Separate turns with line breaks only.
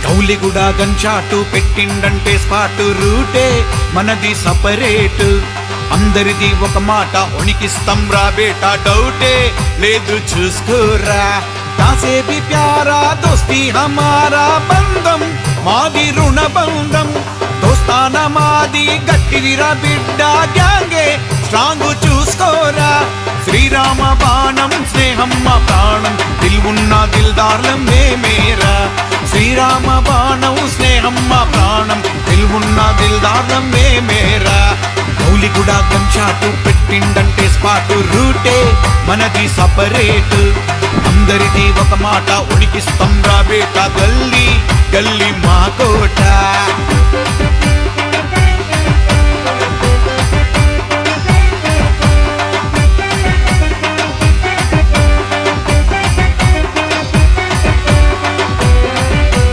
Gowliguda గన్షాటు పెట్టిండంటే spot రూటే మనది separate అందరిది ఒక మాట ఉనికిస్తాం రా బేటా డౌటే లేదు చూసుకోరా దాసే भी प्यारा दोस्ती हमारा బంధం మాది రుణ బంధం దోస్తాన మాది గట్టిదిరా బిడ్డ గ్యాంగే స్ట్రాంగ్ చూసుకోరా శ్రీరామ బాణం స్నేహం మా ప్రాణం దిల్వున్న దిల్దార్లం మేమేరా శ్రీరామ బాణం స్నేహం మా ప్రాణం దిల్వున్న దిల్దార్లం మేమేరా గౌలిగూడ గన్షాటు పెట్టిండంటే స్పాటు రూటే మనది సపరేట్ అందరిది ఒక మాట ఉనికిస్తాం రా బేటా గల్లీ గల్లీ మా కోట